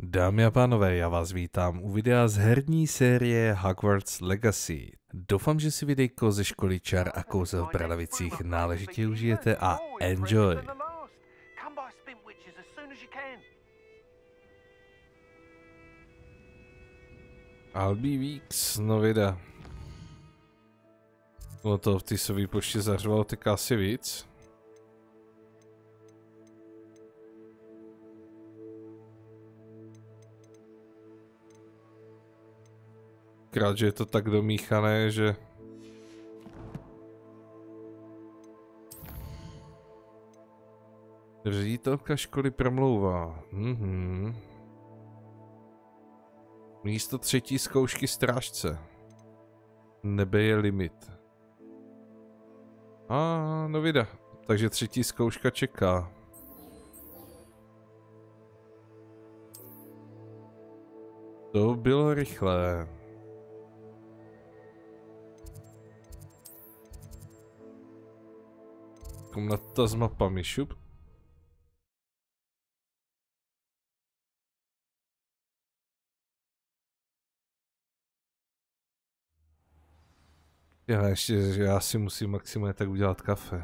Dámy a pánové, já vás vítám u videa z herní série Hogwarts Legacy. Doufám, že si videjko ze školy čar a kouzel v Bradavicích náležitě užijete a enjoy! I'll be weeks, no vida. No to v té sové poště zařvalo tak asi víc. Krát, že je to tak domíchané, že... Ředitelka školy promlouvá. Místo třetí zkoušky strážce. Nebe je limit. No vida. Takže třetí zkouška čeká. To bylo rychlé. Komnata s mapami, šup. Že já si musím maximálně tak udělat kafe.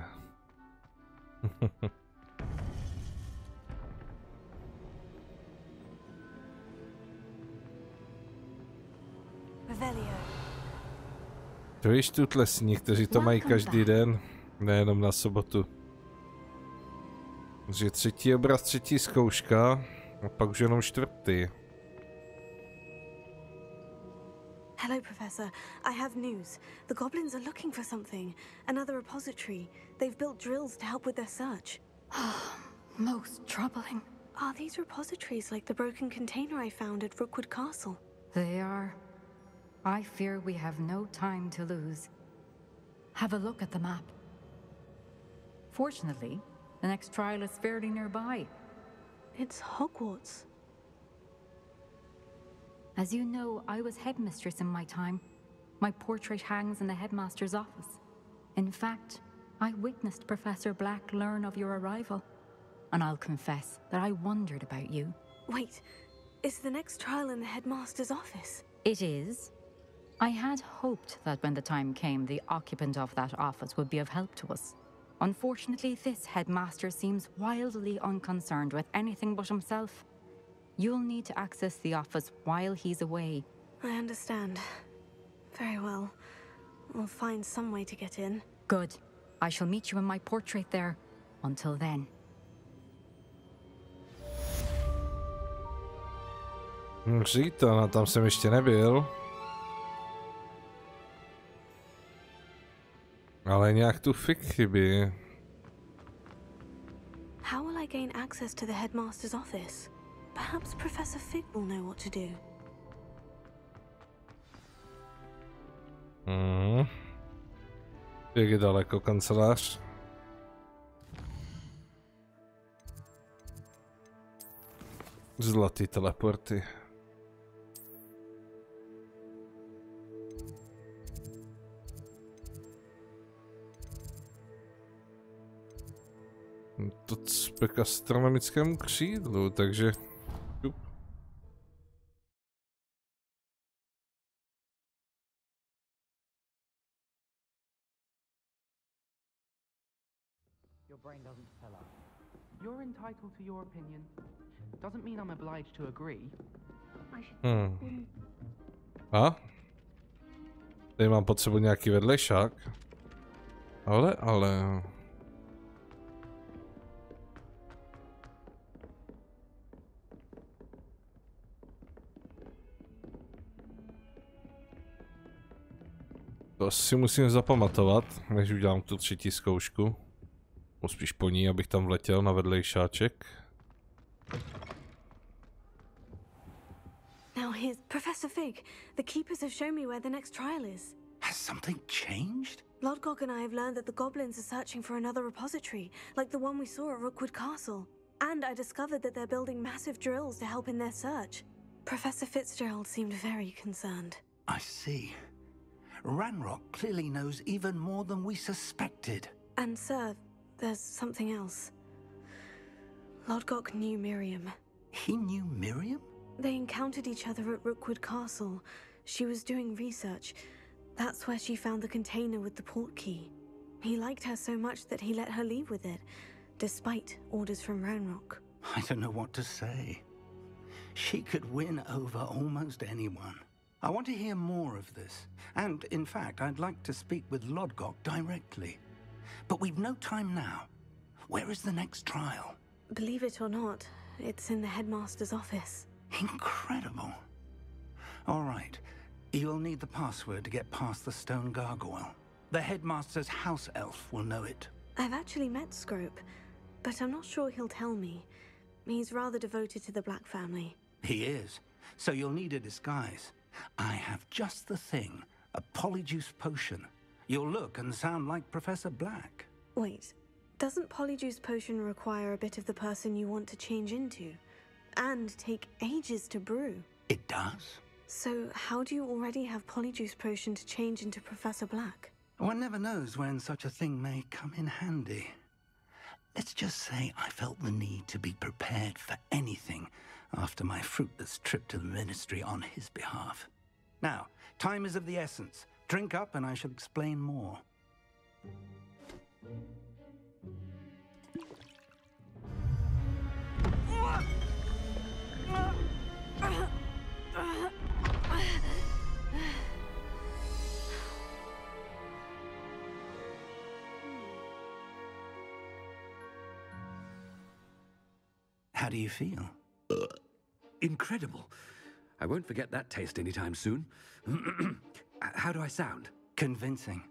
To víš tu tlesní, kteří to mají každý den, nejenom na sobotu. Takže třetí obraz, třetí zkouška, a pak už jenom čtvrtý. Hello, Professor. I have news. The goblins are looking for something. Another repository. They've built drills to help with their search. Most troubling. Are these repositories like the broken container I found at Rookwood Castle? They are. I fear we have no time to lose. Have a look at the map. Fortunately, the next trial is fairly nearby. It's Hogwarts. As you know, I was headmistress in my time. My portrait hangs in the headmaster's office. In fact, I witnessed Professor Black learn of your arrival. And I'll confess that I wondered about you. Wait, is the next trial in the headmaster's office? It is. I had hoped that when the time came, the occupant of that office would be of help to us. Unfortunately, this headmaster seems wildly unconcerned with anything but himself. You'll need to access the office while he's away. I understand. Very well. We'll find some way to get in. Good. I shall meet you in my portrait there. Until then. Říta, tam jsem ještě nebyl. Ale nějak tu fik chybí. How will I gain access to the headmaster's office? Perhaps Professor Fig will know what to do. Jak je daleko kancelář? Zlatý teleporty. To cpe k astronomickému křídlu, takže... Your brain doesn't tell us. You're entitled to your opinion. Doesn't mean I'm obliged to agree. A? Tady mám pod sebou nějaký vedlejšák. Ale... To si musím zapamatovat, než udělám tu třetí zkoušku. Spíš po ní, abych tam vletěl na vedlejšáček. Now here's Professor Fig. The keepers have shown me where the next trial is. Has something changed? Lodgok and I have learned that the goblins are searching for another repository, like the one we saw at Rookwood Castle. And I discovered that they're building massive drills to help in their search. Professor Fitzgerald seemed very concerned. I see. Ranrock clearly knows even more than we suspected. And sir, there's something else. Lodgok knew Miriam. He knew Miriam? They encountered each other at Rookwood Castle. She was doing research. That's where she found the container with the port key. He liked her so much that he let her leave with it, despite orders from Ranrock. I don't know what to say. She could win over almost anyone. I want to hear more of this. And, in fact, I'd like to speak with Lodgok directly. But we've no time now. Where is the next trial? Believe it or not, it's in the headmaster's office. Incredible. All right. You'll need the password to get past the stone gargoyle. The headmaster's house elf will know it. I've actually met Scrope, but I'm not sure he'll tell me. He's rather devoted to the Black family. He is. So you'll need a disguise. I have just the thing. A polyjuice potion. You'll look and sound like Professor Black. Wait, doesn't Polyjuice Potion require a bit of the person you want to change into? And take ages to brew? It does. So how do you already have Polyjuice Potion to change into Professor Black? One never knows when such a thing may come in handy. Let's just say I felt the need to be prepared for anything after my fruitless trip to the ministry on his behalf. Now, time is of the essence. Drink up and I shall explain more. How do you feel? Incredible. I won't forget that taste anytime soon. How do I sound? Convincing.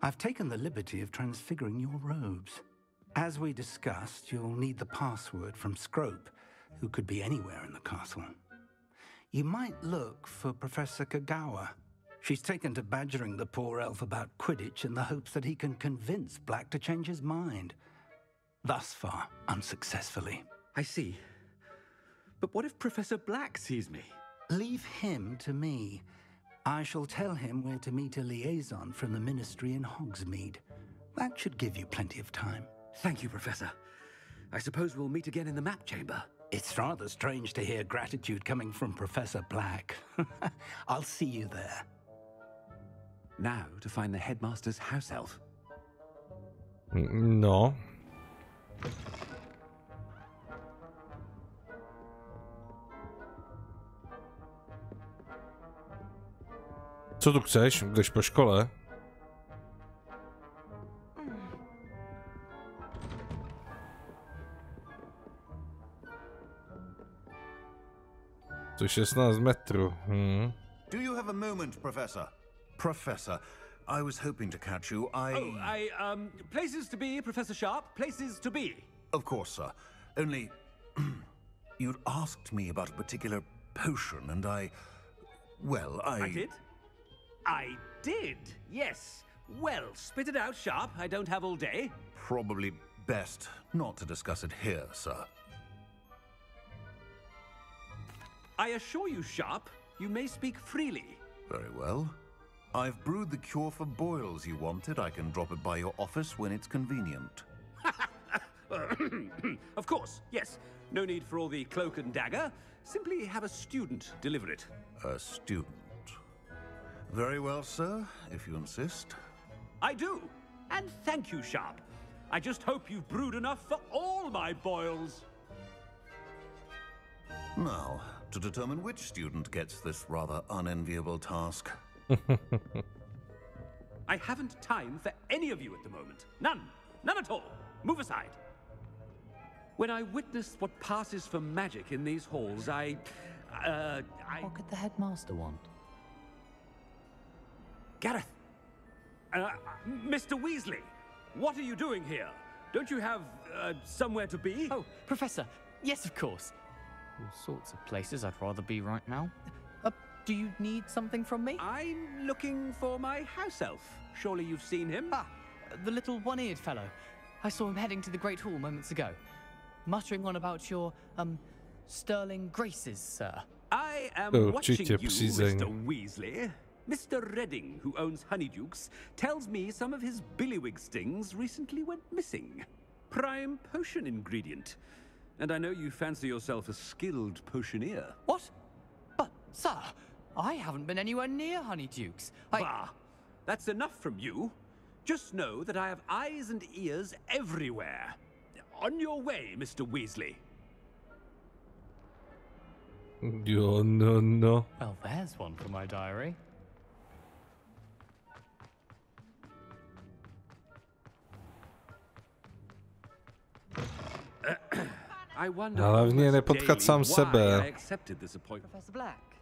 I've taken the liberty of transfiguring your robes. As we discussed, you'll need the password from Scrope, who could be anywhere in the castle. You might look for Professor Kagawa. She's taken to badgering the poor elf about Quidditch in the hopes that he can convince Black to change his mind. Thus far, unsuccessfully. I see. But what if Professor Black sees me? Leave him to me. I shall tell him where to meet a liaison from the ministry in Hogsmeade. That should give you plenty of time. Thank you, Professor. I suppose we'll meet again in the map chamber. It's rather strange to hear gratitude coming from Professor Black. I'll see you there. Now to find the headmaster's house elf. No. Co tu chceš? Jdeš po škole? To je 16 metrů. Do you have a moment, Professor? Professor, I was hoping to catch you. Places to be, Professor Sharp. Places to be. Of course, sir. Only, you'd asked me about a particular potion, and I did? I did, yes. Well, spit it out, Sharp. I don't have all day. Probably best not to discuss it here, sir. I assure you, Sharp, you may speak freely. Very well. I've brewed the cure for boils you wanted. I can drop it by your office when it's convenient. Of course, yes. No need for all the cloak and dagger. Simply have a student deliver it. A student. Very well, sir, if you insist. I do. And thank you, Sharp. I just hope you've brewed enough for all my boils. Now, to determine which student gets this rather unenviable task. I haven't time for any of you at the moment. None. None at all. Move aside. When I witness what passes for magic in these halls, What could the headmaster want? Gareth! Mr. Weasley, what are you doing here? Don't you have, somewhere to be? Oh, Professor, yes, of course. All sorts of places I'd rather be right now. Do you need something from me? I'm looking for my house elf. Surely you've seen him? Ah, the little one-eared fellow. I saw him heading to the Great Hall moments ago, muttering on about your, sterling graces, sir. I am watching you, Mr. Weasley. Mr. Redding, who owns Honeydukes, tells me some of his billywig stings recently went missing. Prime potion ingredient. And I know you fancy yourself a skilled potioneer. What? Sir, I haven't been anywhere near Honeydukes. Bah! That's enough from you. Just know that I have eyes and ears everywhere. On your way, Mr. Weasley. Jo, no. Well, there's one for my diary. I wonder Hlavně nepotkat sám why sebe. I accepted this appointment. Professor Black,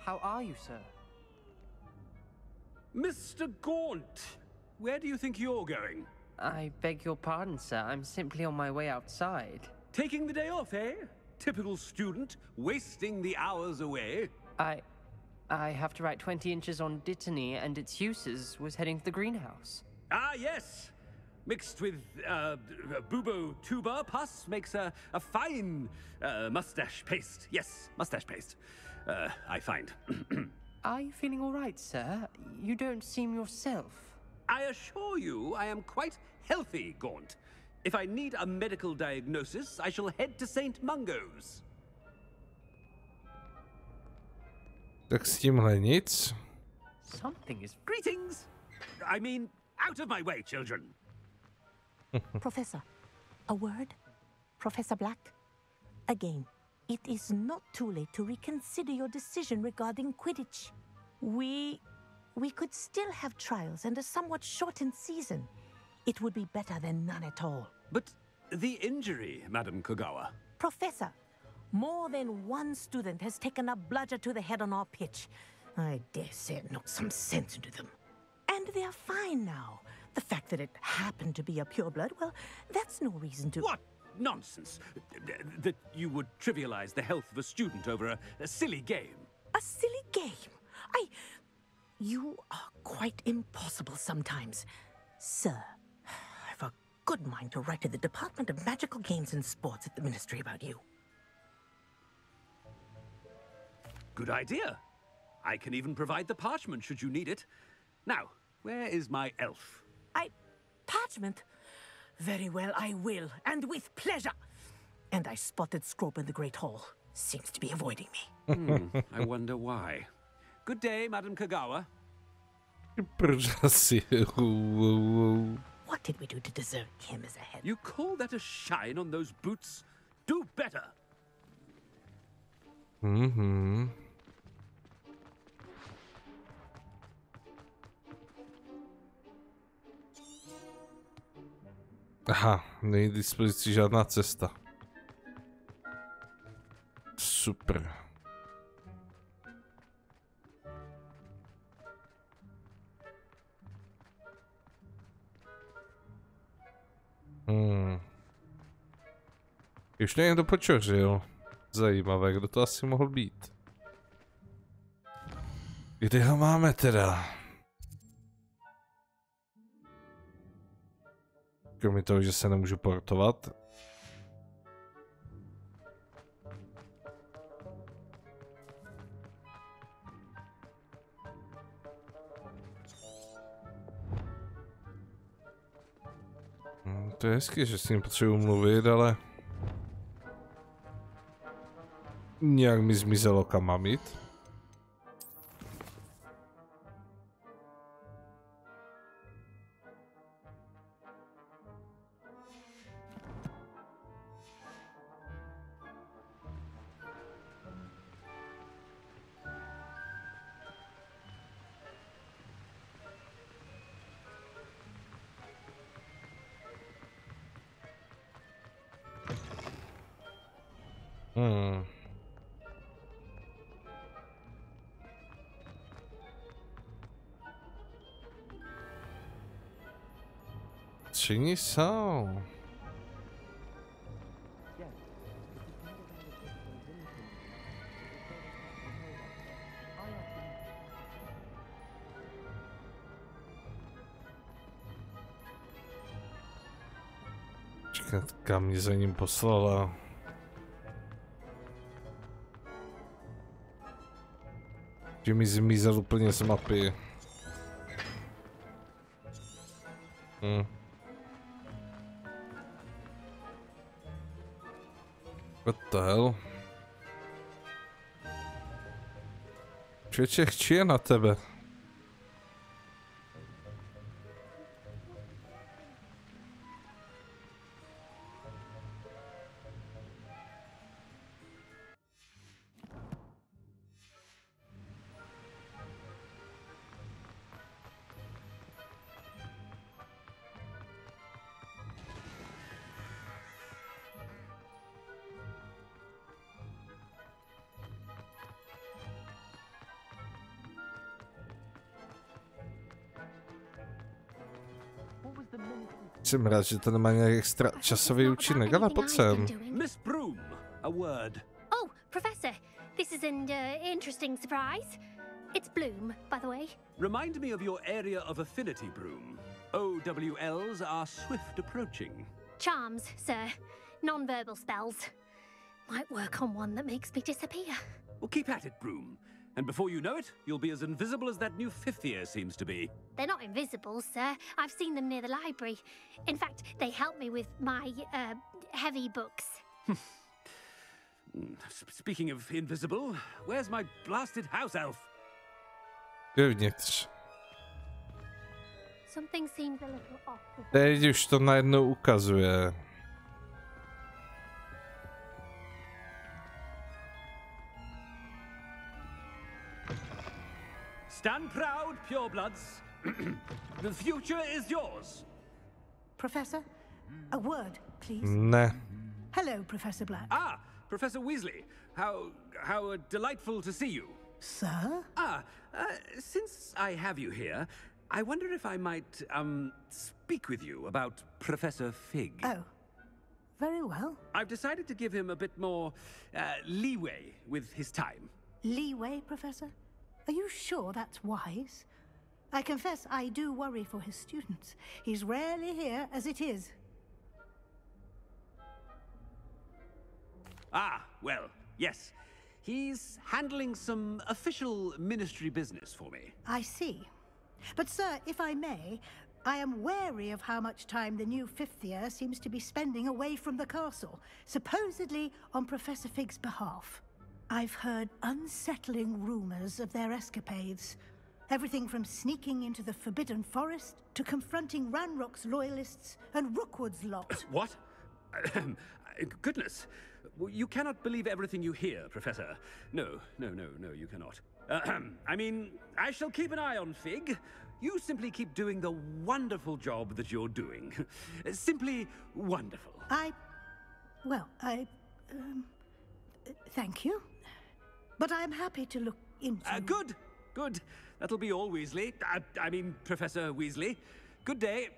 how are you, sir? Mr. Gaunt, where do you think you're going? I beg your pardon, sir. I'm simply on my way outside. Taking the day off, eh? Typical student, wasting the hours away. I have to write 20 inches on Dittany and its uses. Was heading to the greenhouse. Ah, yes. Mixed with bubo tuber pus makes a fine mustache paste. Yes, mustache paste. I find. Are you feeling all right, sir? You don't seem yourself. I assure you I am quite healthy, Gaunt. If I need a medical diagnosis, I shall head to St. Mungo's. Tak s tímhle nic. Something is... Greetings! I mean, out of my way, children. Professor, a word? Professor Black? Again, it is not too late to reconsider your decision regarding Quidditch. We could still have trials and a somewhat shortened season. It would be better than none at all. But the injury, Madam Kogawa. Professor, more than one student has taken a bludger to the head on our pitch. I dare say it knocked some sense into them. And they are fine now. The fact that it happened to be a pureblood, well, that's no reason to... What nonsense! That you would trivialize the health of a student over a silly game. A silly game? You are quite impossible sometimes. Sir, I've a good mind to write to the Department of Magical Games and Sports at the Ministry about you. Good idea. I can even provide the parchment should you need it. Now, where is my elf? Parchment? Very well, I will, and with pleasure. And I spotted Scrope in the Great Hall. Seems to be avoiding me. I wonder why. Good day, Madam Kogawa. What did we do to deserve him as a head? You call that a shine on those boots? Do better. Aha, není k dispozici žádná cesta. Super. Už někdo počořil. Zajímavé, kdo to asi mohl být. Kde ho máme teda? Kromě toho, že se nemůžu portovat. To je hezky, že s ním potřebuji mluvit, ale... Nějak mi zmizelo, kam mám jít. Všichni jsou. Čekat, kam mě za ním poslala. Že mi zmizel úplně z mapy. What the hell? Člověče, chči je na tebe. Jsem rád, že to nemá nějak extra časový účinek, ale pojď sem. Miss Broom, a word. Oh, Professor, this is an interesting surprise. It's Bloom, by the way. Remind me of your area of affinity, Broom. OWLs are swift approaching. Charms, sir. Non-verbal spells. Might work on one that makes me disappear. Well, keep at it, Broom. And before you know it, you'll be as invisible as that new fifth year seems to be. They're not invisible, sir. I've seen them near the library. In fact, they help me with my, heavy books. Speaking of invisible, where's my blasted house elf? Vevnitř. Something seems a little off. Teď už to najednou ukazuje. Stand proud, purebloods. The future is yours. Professor, a word, please. Ne. Hello, Professor Black. Ah, Professor Weasley. How delightful to see you. Sir? Since I have you here, I wonder if I might, speak with you about Professor Fig. Oh, very well. I've decided to give him a bit more, leeway with his time. Leeway, Professor? Are you sure that's wise? I confess I do worry for his students. He's rarely here as it is. Ah, well, yes. He's handling some official ministry business for me. I see. But, sir, if I may, I am wary of how much time the new fifth year seems to be spending away from the castle, supposedly on Professor Fig's behalf. I've heard unsettling rumors of their escapades. Everything from sneaking into the Forbidden Forest to confronting Ranrock's loyalists and Rookwood's lot. What? Goodness. You cannot believe everything you hear, Professor. No, you cannot. I mean, I shall keep an eye on Fig. You simply keep doing the wonderful job that you're doing. Simply wonderful. Thank you. But I'm happy to look into... Good. That'll be all, Weasley. I mean, Professor Weasley. Good day.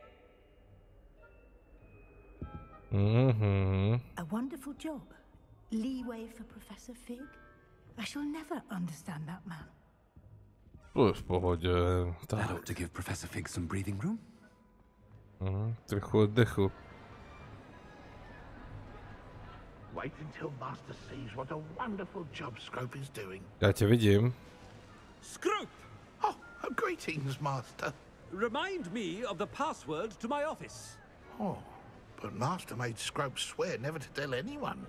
A wonderful job. Leeway for Professor Fig. I shall never understand that man. V pohodě. That ought to give Professor Fig some breathing room. Trochu oddechu. Wait until Master sees what a wonderful job Scrope is doing. Já tě vidím. Scrope! Oh, greetings, Master. Remind me of the password to my office. Oh, but Master made Scrope swear never to tell anyone,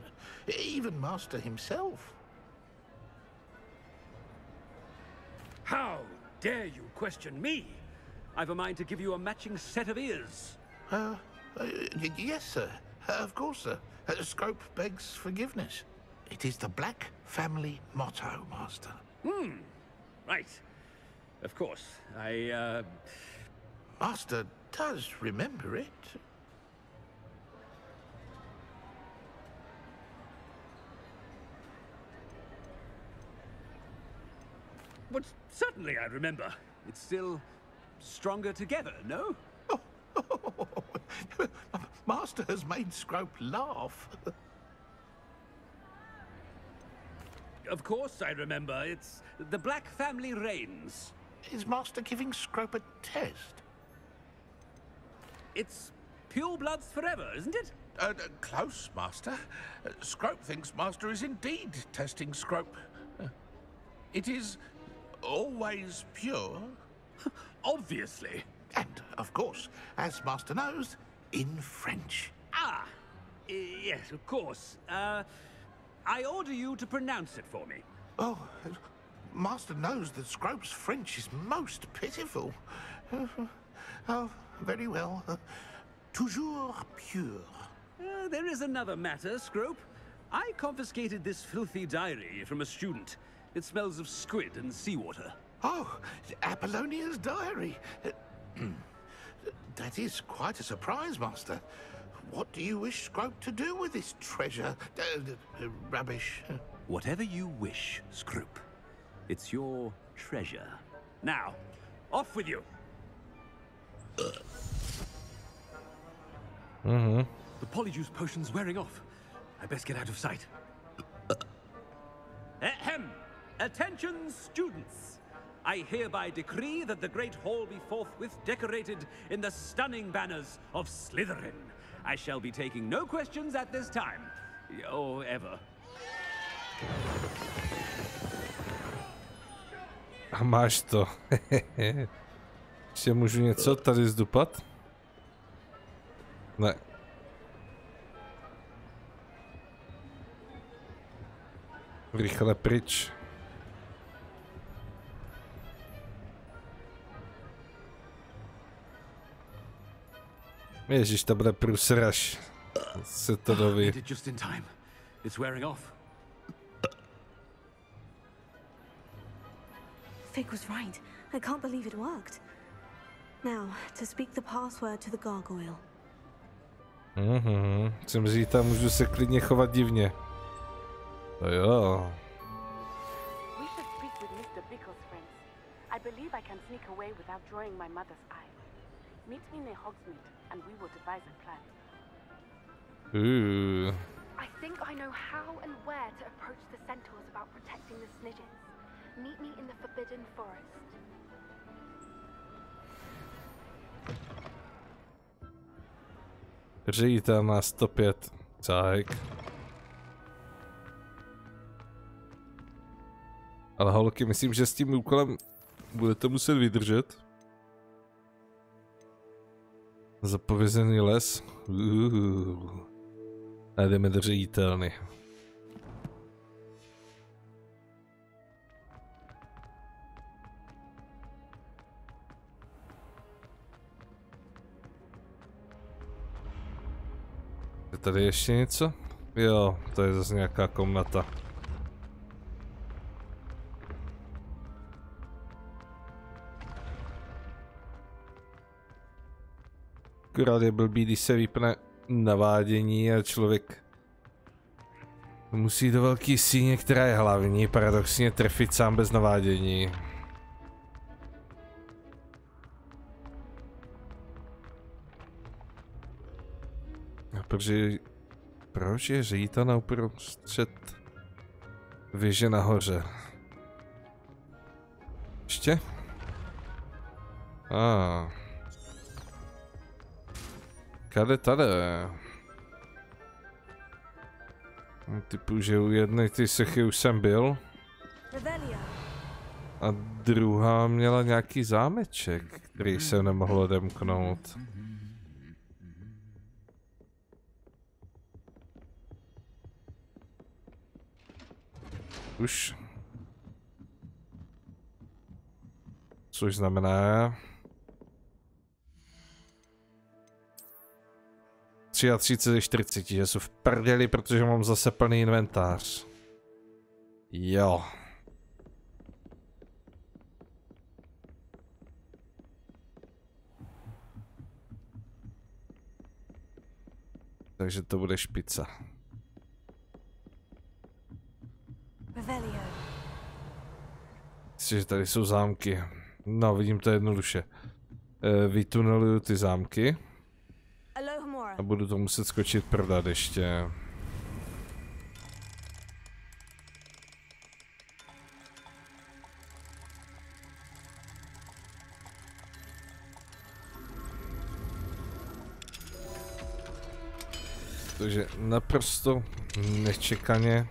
even Master himself. How dare you question me? I've a mind to give you a matching set of ears. Yes, sir. Of course, sir. Scrope begs forgiveness. It is the Black family motto, Master. Right. Of course. Master does remember it. But certainly I remember. It's still stronger together, no? Master has made Scrope laugh. Of course I remember. It's the Black family reigns. Is Master giving Scrope a test? It's pure bloods forever, isn't it? Close, Master. Scrope thinks Master is indeed testing Scrope. It is always pure. Obviously. And, of course, as Master knows, in French. Yes, of course. I order you to pronounce it for me. Oh, Master knows that Scrope's French is most pitiful. Oh, very well. Toujours pure. There is another matter, Scrope. I confiscated this filthy diary from a student. It smells of squid and seawater. Oh, Apollonia's diary. That is quite a surprise, Master. What do you wish Scrope to do with this treasure? Rubbish. Whatever you wish, Scrope. It's your treasure. Now, off with you. The polyjuice potion's wearing off. I best get out of sight. Ahem! Attention, students! I hereby decree that the Great Hall be forthwith decorated in the stunning banners of Slytherin. I shall be taking no questions at this time. Or ever. A máš to. Ještě můžu něco tady zdupat? Ne. Rychle pryč. Ježiš, to bude průsraž. Se to doví. Just in time. It's wearing off. Fig was right. I can't believe it worked. Now, to speak the password to the gargoyle. Jsem říct, můžu se klidně chovat divně. To jo. We should speak with Mr. Bickle's friends. I believe I can sneak away without drawing my mother's eye. Meet me near Hogsmeade, and we will devise a plan. I think I know how and where to approach the centaurs about protecting the Snidgets. Meet me in the Forbidden Forest. Ředitel má 105. Cajk. Ale holky, myslím, že s tím úkolem budete muset vydržet. Zapovězený les. A jdeme do ředitelny. Je tady ještě něco? Jo, to je zase nějaká komnata. Akorát je blbý, když se vypne navádění a člověk musí do velký síně, která je hlavní, paradoxně trefit sám bez navádění. A proč je ředitel na uprostřed věže nahoře? Ještě? Kade tady? Typu, že u jedné ty sechy už jsem byl. A druhá měla nějaký zámeček, který se nemohl odemknout. Už. Což znamená... 33 ze 40, že jsou v prdeli, protože mám zase plný inventář. Jo. Takže to bude špica. Myslím, že tady jsou zámky. No, vidím to jednoduše. Vytuneluju ty zámky. A budu to muset skočit prodat ještě. Takže naprosto nečekaně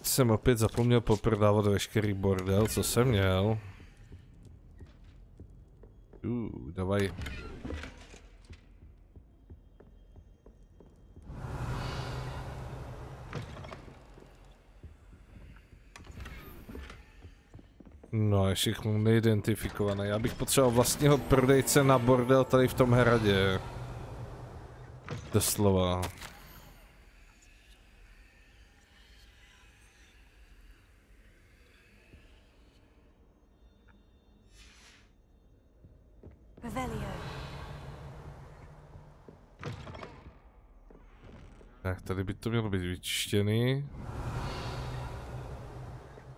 jsem opět zapomněl poprodávat veškerý bordel, co jsem měl. Давай. No, ještě k tomu neidentifikovaný. Já bych potřeboval vlastního prodejce na bordel tady v tom hradě. Doslova. Tak, tady by to mělo být vyčištěný.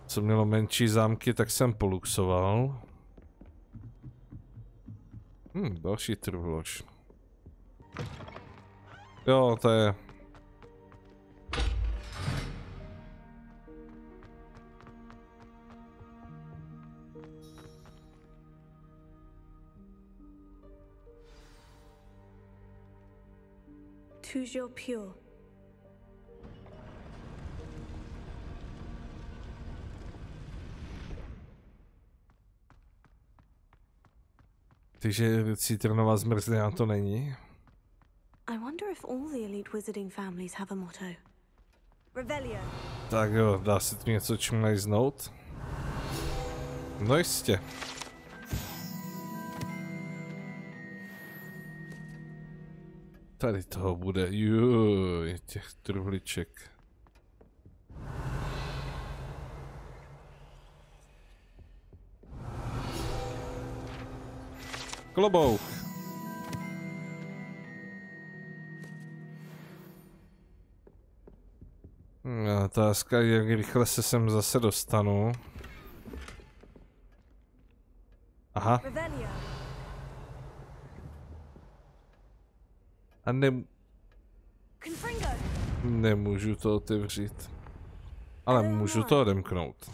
Co mělo menší zámky, tak jsem poluxoval. Další trvlož. Jo, to je... Toujours pure. Takže citronová zmrzlina to není. I wonder if all the elite wizarding families have a motto. Revelio. Tak jo, dá se tu něco čmlejznout? No jistě. Tady toho bude, juj, těch truhliček. Klobouk. Otázka, jak rychle se sem zase dostanu. Aha. A nemůžu to otevřít. Ale můžu to odemknout.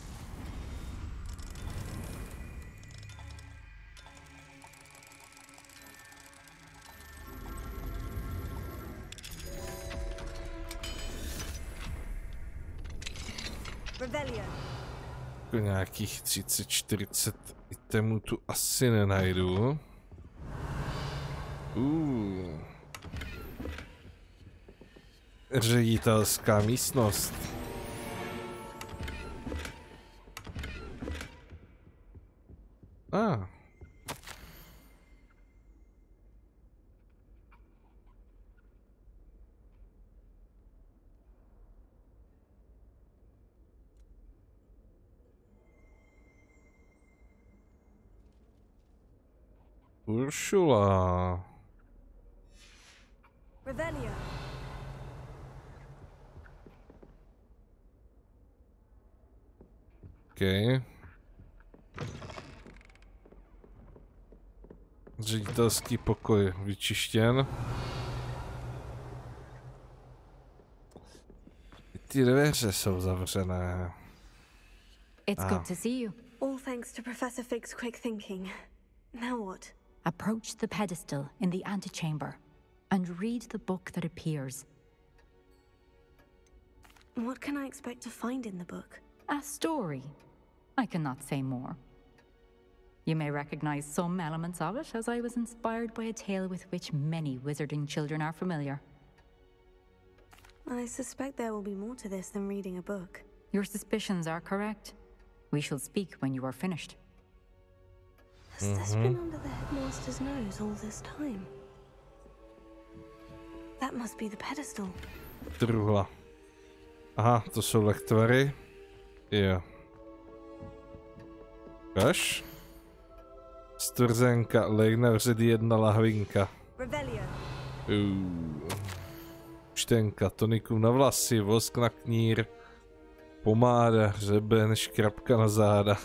Nějakých 30-40 itemů tu asi nenajdu. Ředitelská místnost. Uršula. Okay. Ředitelský pokoj vyčištěn. Ty dveře jsou zavřené. It's good to see you. All thanks to Professor Fig's quick thinking. Now what? Approach the pedestal in the antechamber and read the book that appears. What can I expect to find in the book? A story. I cannot say more. You may recognize some elements of it, as I was inspired by a tale with which many wizarding children are familiar. I suspect there will be more to this than reading a book. Your suspicions are correct. We shall speak when you are finished. Has this been under the headmaster's nose all this time? That must be the pedestal. Truhla. Aha, to jsou lektvary. Jo. Kaž? Stvrzenka, lék na vředy 1 lahvinka. Čtenka, tonikum na vlasy, vosk na knír, pomáda, hřeben, škrabka na záda.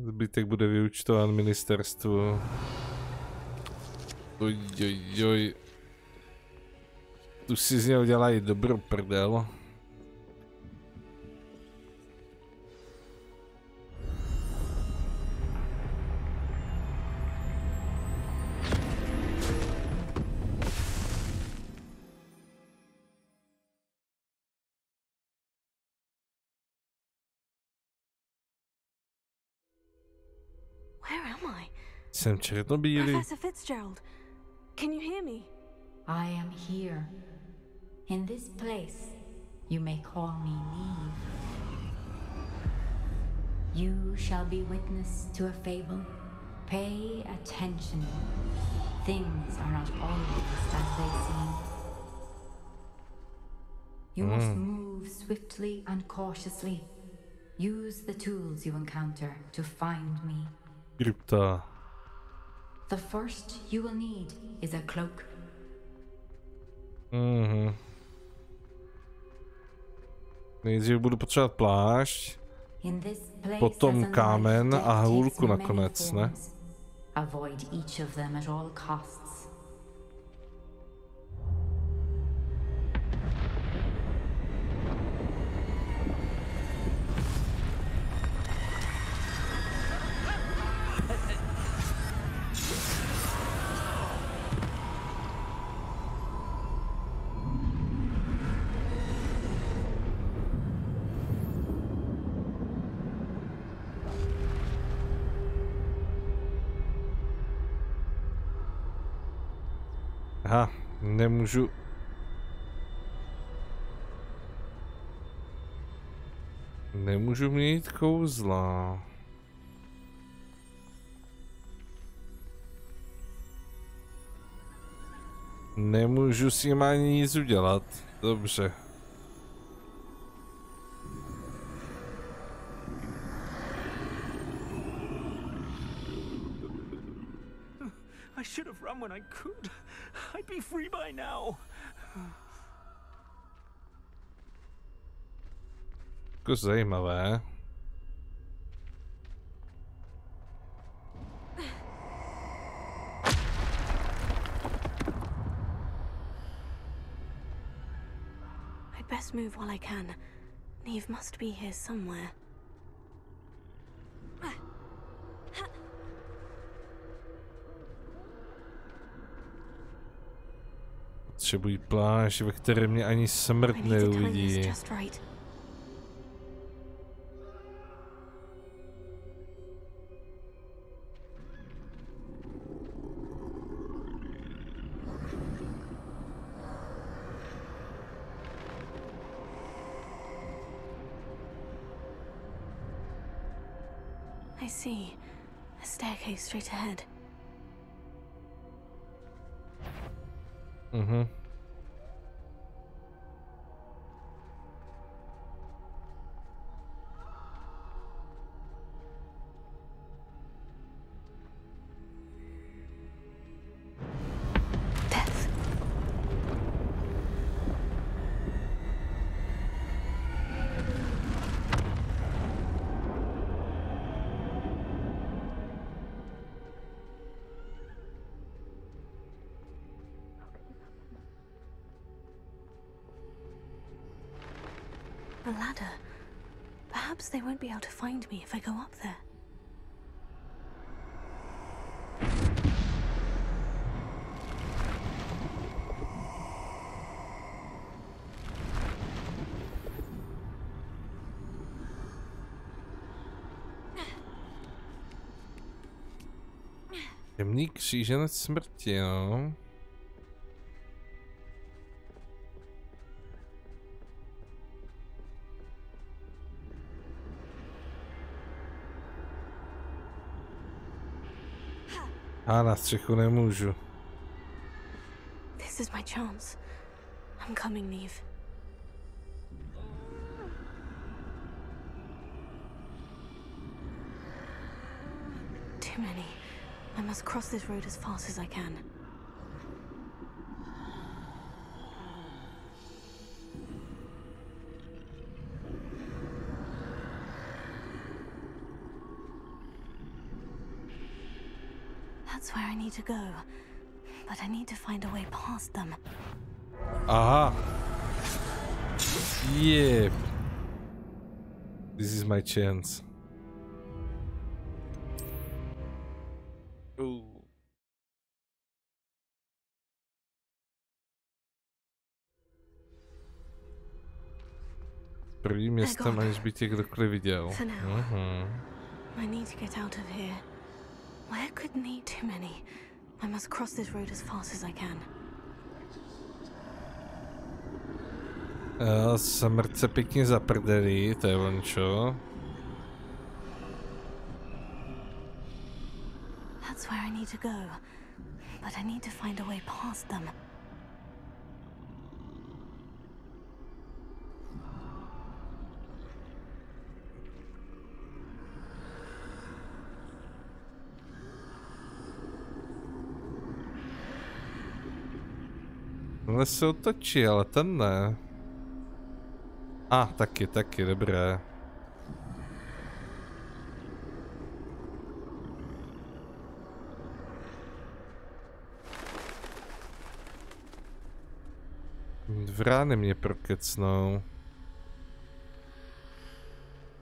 Zbytek bude vyúčtován ministerstvu. Ojojoj. Tu si z něho dělají dobrou prdel. Jsem černobílý. Professor Fitzgerald, can you hear me? I am here. In this place, you may call me Neve. You shall be witness to a fable. Pay attention. Things are not always as they seem. You must move swiftly and cautiously. Use the tools you encounter to find me. Krypta. The first you will need is a cloak. Nejdřív budu potřebovat plášť, potom kámen a hůlku nakonec, ne? Avoid each of them at all costs. Aha, nemůžu. Nemůžu měnit kouzla. Nemůžu s nimi ani nic udělat. Dobře. I should have run when I could. I'd be free by now. Jako zajímavé. I'd best move while I can. Neve must be here somewhere. Potřebuji plášť, ve které mě ani smrt neuvidí. I see. A staircase straight ahead. A ladder. Perhaps they won't be able to find me if I go up there. Temný kříženec smrti, no. A na střechu nemůžu. This is my chance. I'm coming, Neve. Too many. I must cross this road as fast as I can. That's where I need to go, but I need to find a way past them. Aha. Yeah. This is my chance. Prvním městem, aniž by tě kdokoliv viděl. I need to get out of here. Where could need too many? I must cross this road as fast as I can. Smrt se pěkně zaprdelí, to je vončo. way to go, but I need to find a way past them. Ale se otočí, ale ten ne. Taky, dobré. Vrány mě prokecnou.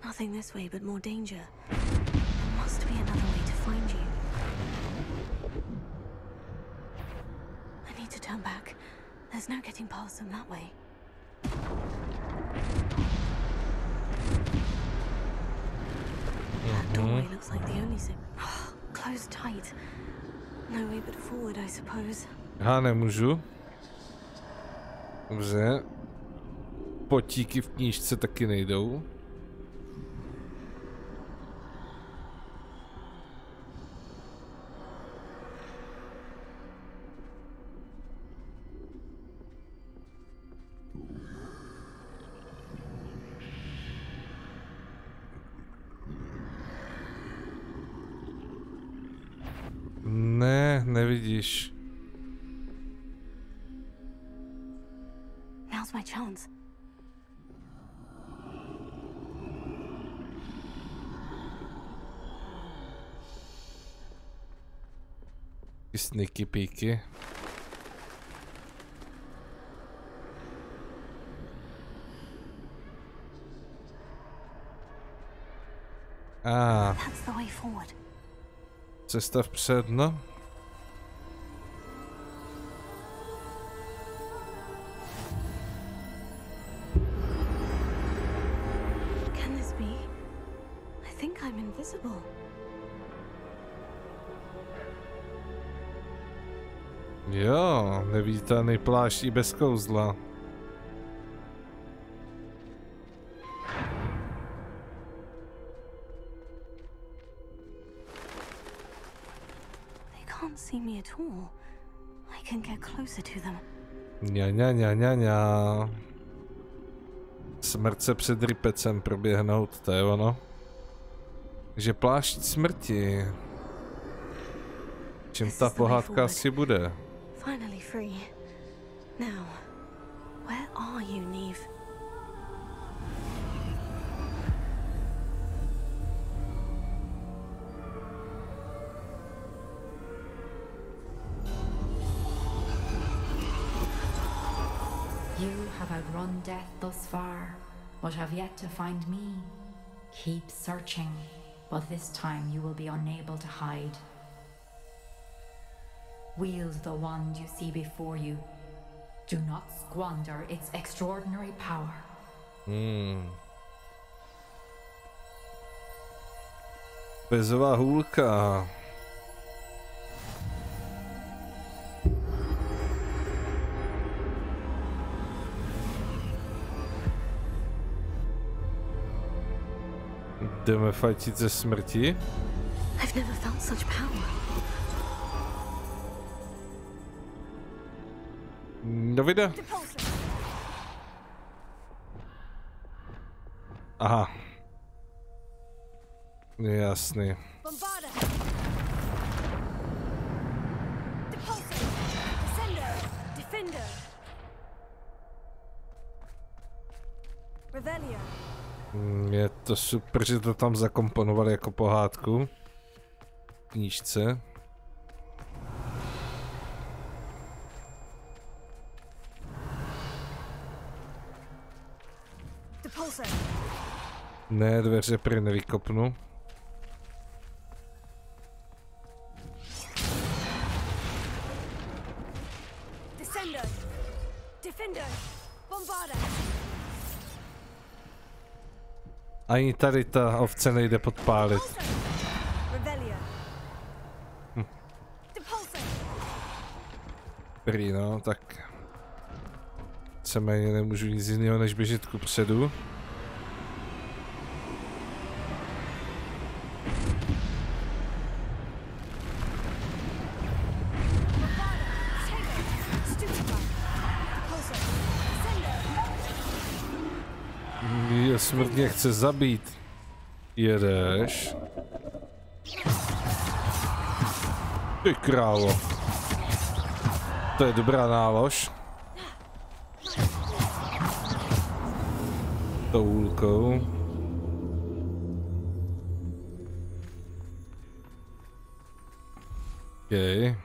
Nothing this way, but more danger. There must be another way to find you. I need to turn back. There's no getting past them that way. That doorway looks like the only closed tight. No way but forward, I suppose. Nemůžu. Dobře. Potíky v knížce taky nejdou. Ne, nevidíš. Now's my chance. Sneaky peeky. That's the way forward. Cesta vpřed, no. Can this be? I think I'm invisible. Jo, nevítaný plášť i bez kouzla. See me at all. I can get closer to them. Ňa. Smrt se před rypecem proběhnout, to je ono. Takže plášť smrti. Čím ta pohádka asi bude? Finally free. Now, where are you, Neve? You have outrun death thus far, but have yet to find me. Keep searching, but this time you will be unable to hide. Wield the wand you see before you. Do not squander its extraordinary power. Bezová hůlka. Jdeme fajtit ze smrti? I've never felt such power. Novida. Aha. Jasný. Je to super, že to tam zakomponovali jako pohádku v knížce. Ne, dveře prý nevykopnu. Ani tady ta ovce nejde podpálit. Prý no, tak víceméně nemůžu nic jiného než běžet kupředu. Mě smrtně chce zabít. Jedeš. Ty králo. To je dobrá nálož. Tou hůlkou. Okay.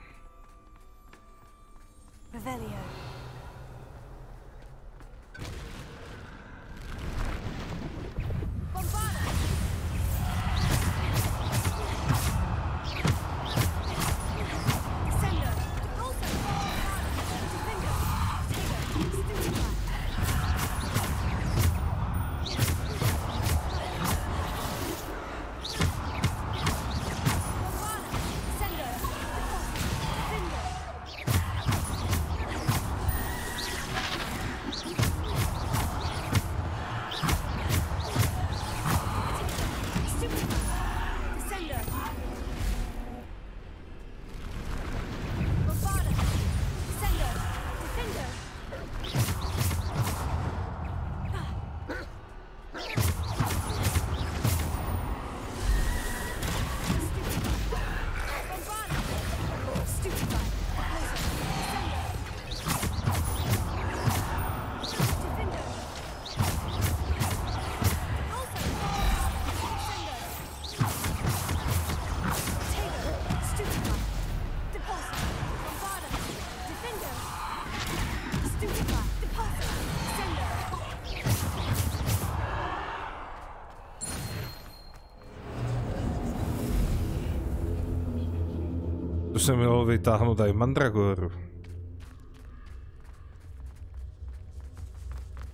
Tu jsem měl vytáhnout aj mandragoru.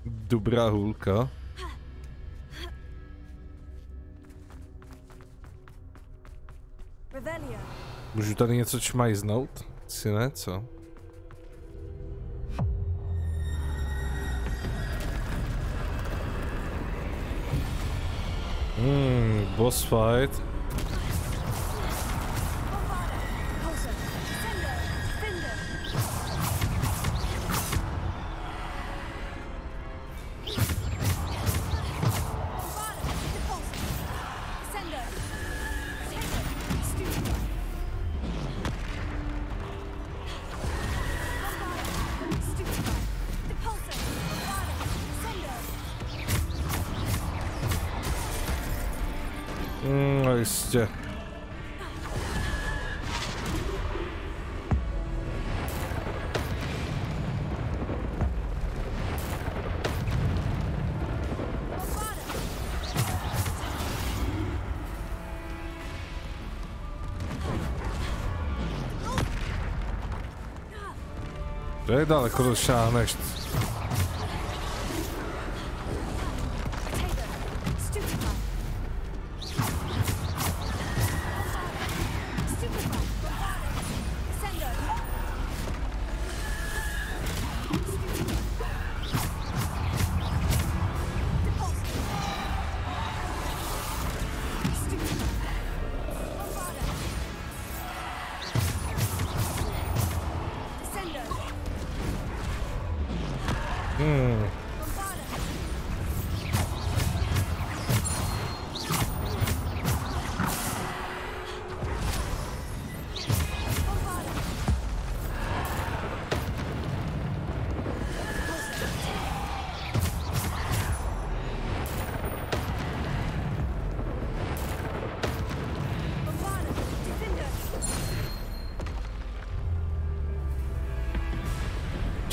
Dobrá hůlka. Můžu tady něco čmajznout? Si ne, co? Boss fight. Jistě. Jak daleko došáhneš?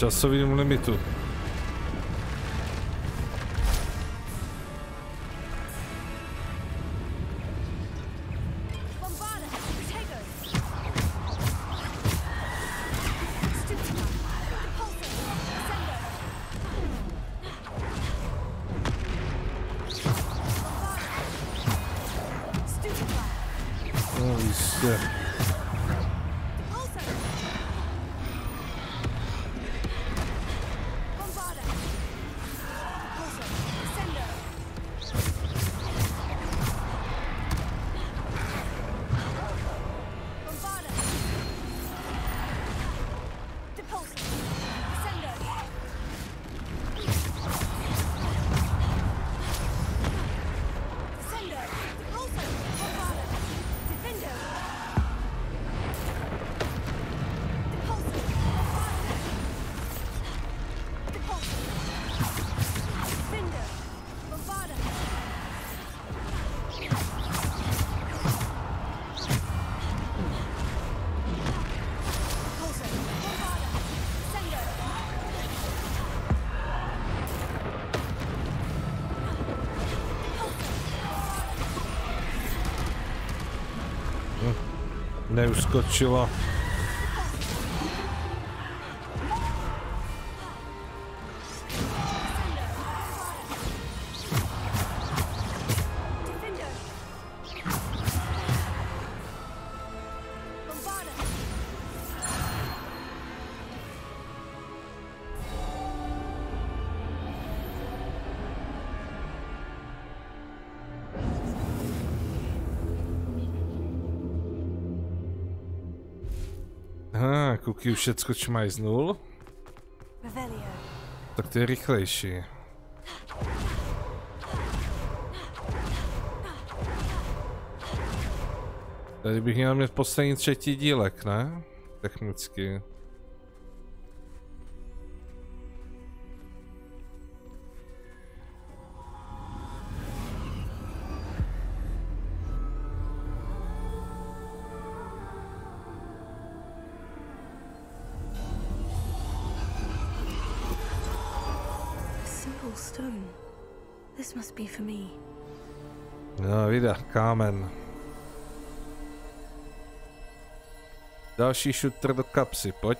Časovým limitu. Neuskočila. Kuky už všecko čmajznul. Tak to je rychlejší. Tady bych měl mít poslední třetí dílek, ne? Technicky. Stone. This must be for me. No, vida, kámen. Další šutr do kapsy, pojď.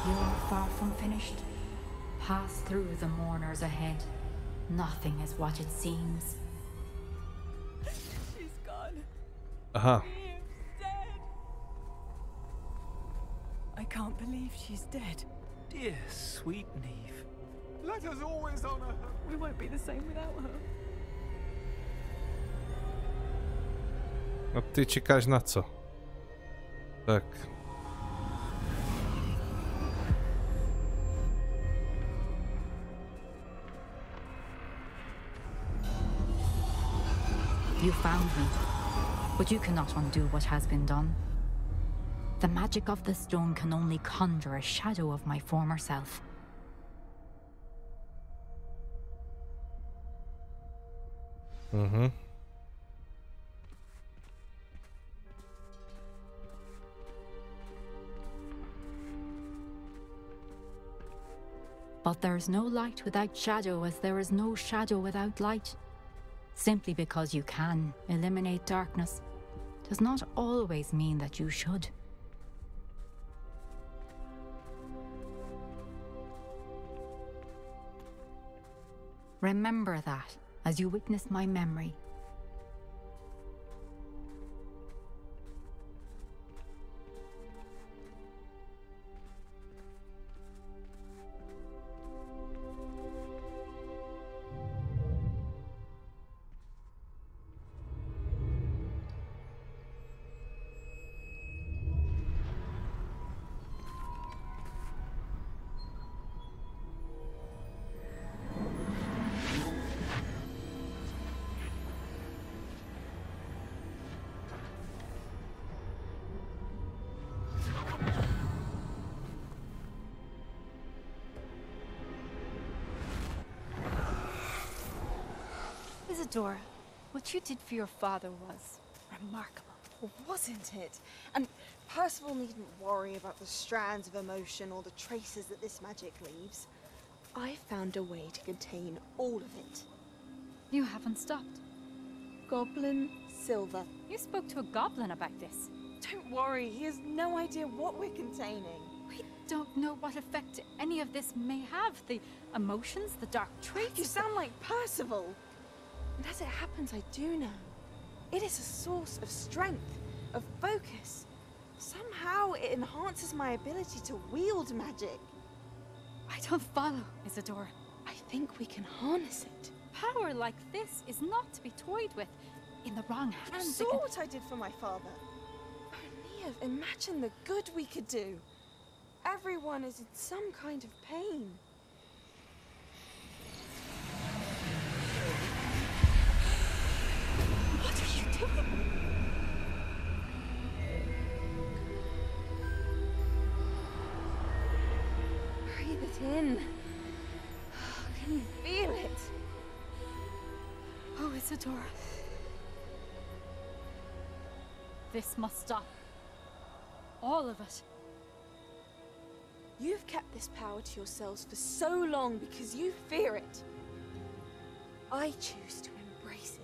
You're far from finished. Pass through the mourners ahead. Nothing is what it seems. She's gone. Aha. Dead. I can't believe she's dead. Dear sweet Neve. Let us always honor her. We won't be the same without her. No ty čekáš na co? Tak. You found me, but you cannot undo what has been done. The magic of the stone can only conjure a shadow of my former self. Mm-hmm. But there's no light without shadow, as there is no shadow without light. Simply because you can eliminate darkness does not always mean that you should. Remember that as you witness my memory. Isadora, what you did for your father was remarkable, wasn't it? And Percival needn't worry about the strands of emotion or the traces that this magic leaves. I found a way to contain all of it. You haven't stopped. Goblin Silver. You spoke to a goblin about this. Don't worry, he has no idea what we're containing. We don't know what effect any of this may have. The emotions, the dark traits. You sound like Percival. And as it happens, I do know. It is a source of strength, of focus. Somehow it enhances my ability to wield magic. I don't follow, Isadora. I think we can harness it. Power like this is not to be toyed with. In the wrong hands, You saw what I did for my father. Neve, imagine the good we could do. Everyone is in some kind of pain. What are you doing? Breathe it in. Can you feel it? Oh, Isadora. This must stop. All of it. You've kept this power to yourselves for so long because you fear it. I choose to embrace it.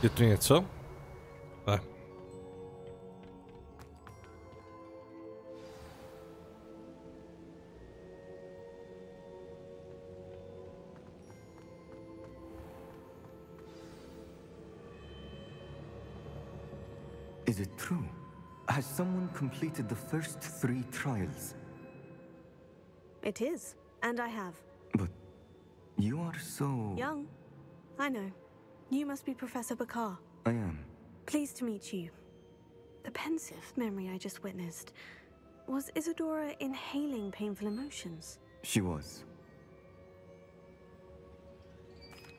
Je tu něco? Ne. Is it true? Has someone completed the first 3 trials? It is, and I have. But you are so... Young. I know. You must be Professor Bakar. I am. Pleased to meet you. The pensive memory I just witnessed. Was Isadora inhaling painful emotions? She was.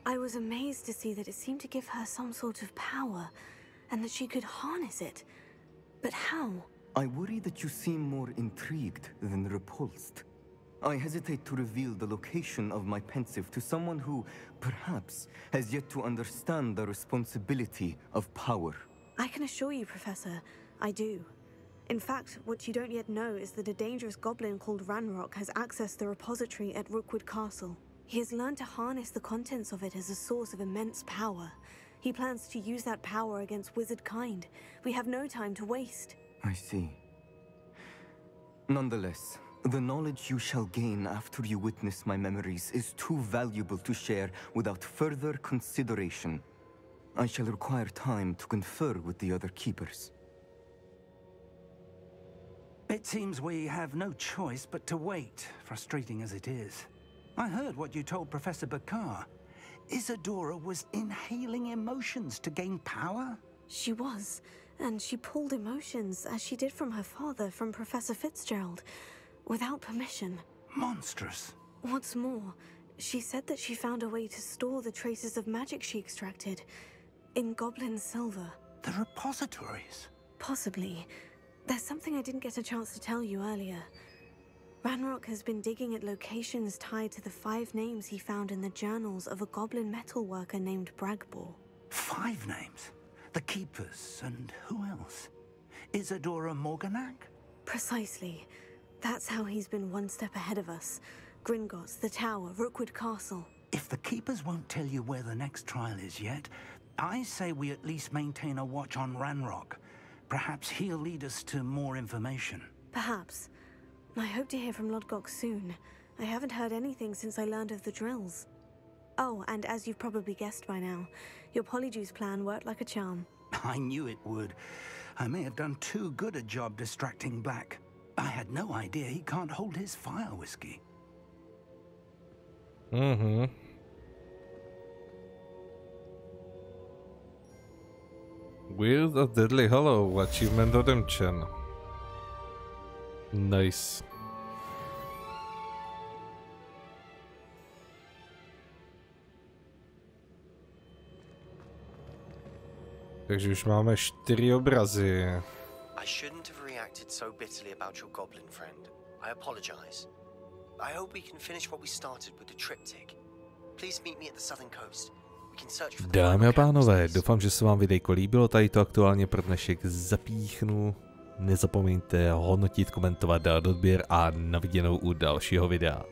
I was amazed to see that it seemed to give her some sort of power, and that she could harness it. But how? I worry that you seem more intrigued than repulsed. I hesitate to reveal the location of my pensive to someone who, perhaps, has yet to understand the responsibility of power. I can assure you, Professor, I do. In fact, what you don't yet know is that a dangerous goblin called Ranrock has accessed the repository at Rookwood Castle. He has learned to harness the contents of it as a source of immense power. He plans to use that power against wizard kind. We have no time to waste. I see. Nonetheless, the knowledge you shall gain after you witness my memories is too valuable to share without further consideration. I shall require time to confer with the other keepers. It seems we have no choice but to wait, frustrating as it is. I heard what you told Professor Bakar. Isadora was inhaling emotions to gain power? She was, and she pulled emotions, as she did from her father, from Professor Fitzgerald, without permission. Monstrous. What's more, she said that she found a way to store the traces of magic she extracted in goblin silver. The repositories? Possibly. There's something I didn't get a chance to tell you earlier. Ranrock has been digging at locations tied to the 5 names he found in the journals of a goblin metalworker named Bragbor. 5 names? The Keepers, and who else? Isadora Morganac? Precisely. That's how he's been one step ahead of us. Gringotts, the Tower, Rookwood Castle. If the Keepers won't tell you where the next trial is yet, I say we at least maintain a watch on Ranrock. Perhaps he'll lead us to more information. Perhaps. I hope to hear from Lodgok soon. I haven't heard anything since I learned of the drills. Oh, and as you've probably guessed by now, your Polyjuice plan worked like a charm. I knew it would. I may have done too good a job distracting Black. I had no idea he can't hold his fire whiskey. Mm-hmm. Wield a Deadly Hollow, achievement odemčen. Nice. Takže už máme 4 obrazy. I shouldn't have reacted so bitterly about your goblin friend. I apologize. I hope we can finish what we started with the triptych. Please meet me at the southern coast. We can search for the Dámy a pánové, doufám, že se vám videjko líbilo, tady to aktuálně pro dnešek zapíchnu. Nezapomeňte hodnotit, komentovat, dát odběr a na viděnou u dalšího videa.